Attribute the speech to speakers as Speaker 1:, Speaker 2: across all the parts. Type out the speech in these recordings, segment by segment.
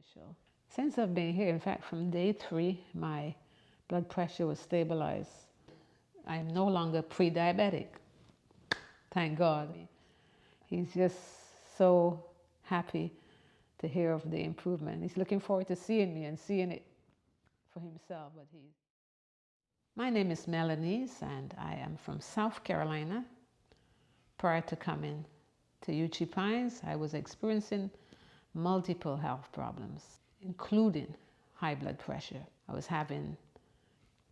Speaker 1: beneficial. Since I've been here, in fact, from day 3, my blood pressure was stabilized. I'm no longer pre-diabetic. Thank God. He's just so happy to hear of the improvement. He's looking forward to seeing me and seeing it for himself. My name is Melanie, and I am from South Carolina. Prior to coming to Uchee Pines, I was experiencing multiple health problems, including high blood pressure. I was having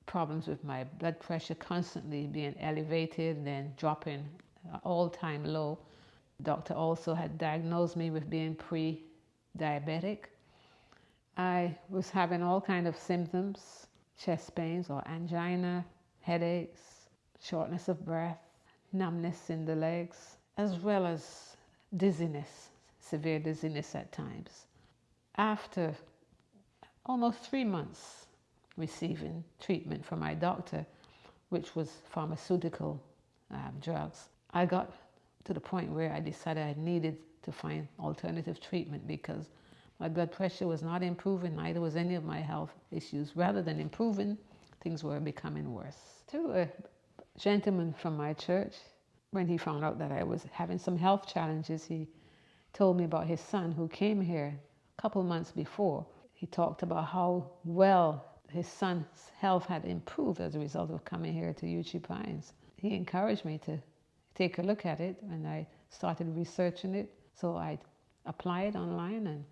Speaker 1: problems with my blood pressure constantly being elevated and then dropping all-time low. The doctor also had diagnosed me with being pre-diabetic. I was having all kinds of symptoms, chest pains or angina, headaches, shortness of breath, numbness in the legs, as well as dizziness, severe dizziness at times. After almost 3 months receiving treatment from my doctor, which was pharmaceutical drugs, I got to the point where I decided I needed to find alternative treatment because my blood pressure was not improving, neither was any of my health issues. Rather than improving, things were becoming worse. Through a gentleman from my church, when he found out that I was having some health challenges, he told me about his son who came here a couple months before. He talked about how well his son's health had improved as a result of coming here to Uchee Pines. He encouraged me to take a look at it, and I started researching it. So I applied online and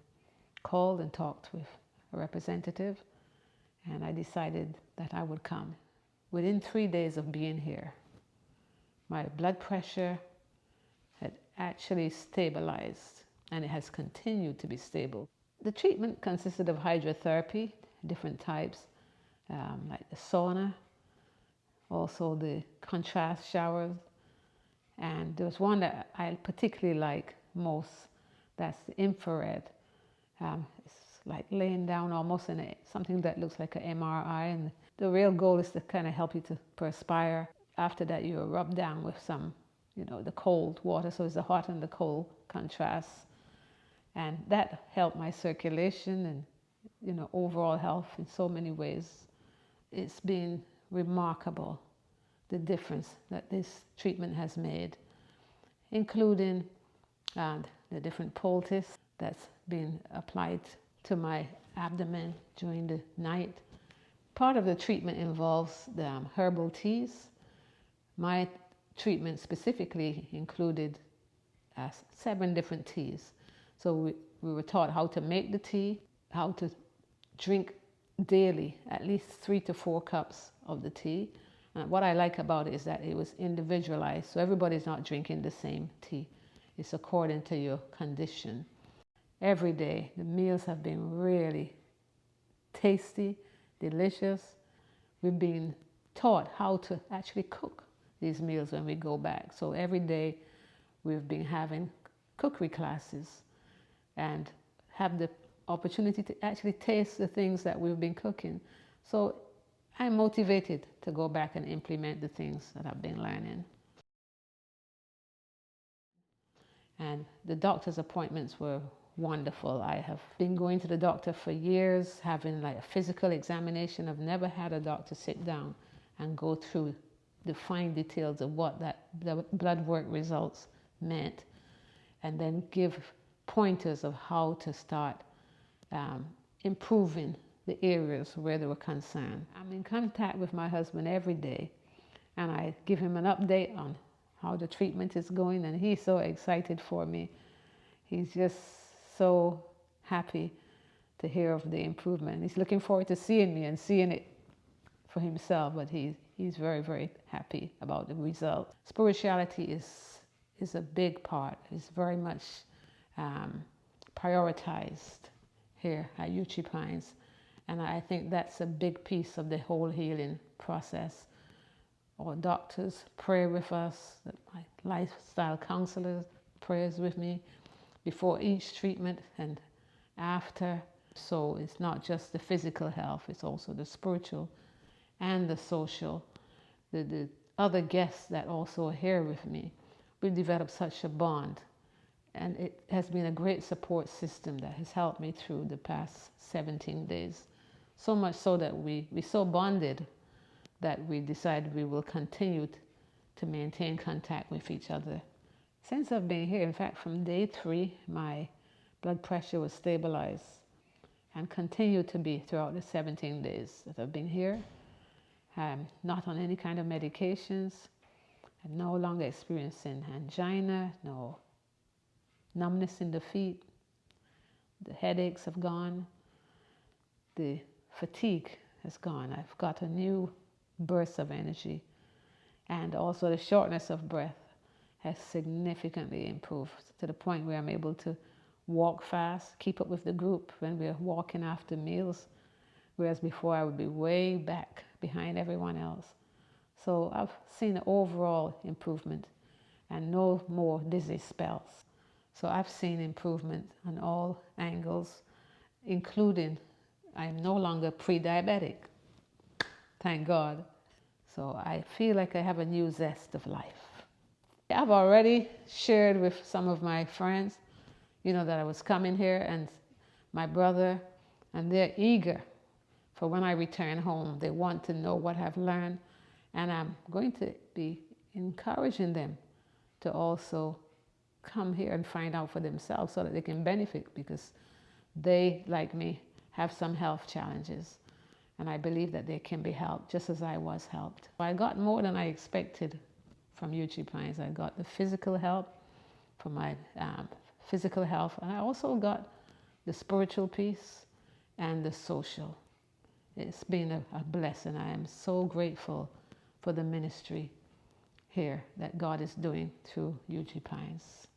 Speaker 1: called and talked with a representative, and I decided that I would come. Within 3 days of being here, my blood pressure had actually stabilized, and it has continued to be stable. The treatment consisted of hydrotherapy, different types, like the sauna, also the contrast showers, and there was one that I particularly like most, that's the infrared. It's like laying down almost in something that looks like an MRI, and the real goal is to kind of help you to perspire. After that, you're rubbed down with some, the cold water, so it's the hot and the cold contrast. And that helped my circulation and, overall health in so many ways. It's been remarkable, the difference that this treatment has made, including the different poultice that's been applied to my abdomen during the night. Part of the treatment involves the herbal teas. My treatment specifically included 7 different teas. So we were taught how to make the tea, how to drink daily at least 3 to 4 cups of the tea. And what I like about it is that it was individualized, so everybody's not drinking the same tea. It's according to your condition. Every day, the meals have been really tasty, delicious. We've been taught how to actually cook these meals when we go back. So every day we've been having cookery classes and have the opportunity to actually taste the things that we've been cooking. So I'm motivated to go back and implement the things that I've been learning. And the doctor's appointments were wonderful. I have been going to the doctor for years, having like a physical examination. I've never had a doctor sit down and go through the fine details of what the blood work results meant, and then give pointers of how to start improving the areas where they were concerned. I'm in contact with my husband every day, and I give him an update on how the treatment is going, and he's so excited for me. He's just so happy to hear of the improvement. He's looking forward to seeing me and seeing it for himself, but he's very, very happy about the result. Spirituality is a big part. It's very much prioritized here at Uchee Pines, and I think that's a big piece of the whole healing process. Our doctors pray with us, my lifestyle counselors prays with me before each treatment and after. So it's not just the physical health, it's also the spiritual and the social. The other guests that also are here with me, we developed such a bond, And it has been a great support system that has helped me through the past 17 days. So much so that we so bonded that we decided we will continue to maintain contact with each other. Since I've been here, in fact, from day 3, my blood pressure was stabilized and continued to be throughout the 17 days that I've been here. I'm not on any kind of medications. I'm no longer experiencing angina, no numbness in the feet. The headaches have gone. The fatigue has gone. I've got a new burst of energy. And also the shortness of breath has significantly improved to the point where I'm able to walk fast, keep up with the group when we're walking after meals, whereas before I would be way back behind everyone else. So I've seen an overall improvement and no more dizzy spells. So I've seen improvement on all angles, including I'm no longer pre-diabetic, thank God. So I feel like I have a new zest of life. I've already shared with some of my friends, that I was coming here, and my brother, and they're eager for when I return home. They want to know what I've learned, and I'm going to be encouraging them to also come here and find out for themselves so that they can benefit, because they, like me, have some health challenges. And I believe that they can be helped just as I was helped. I got more than I expected from Uchee Pines. I got the physical help for my physical health, and I also got the spiritual peace and the social. It's been a blessing. I am so grateful for the ministry here that God is doing through Uchee Pines.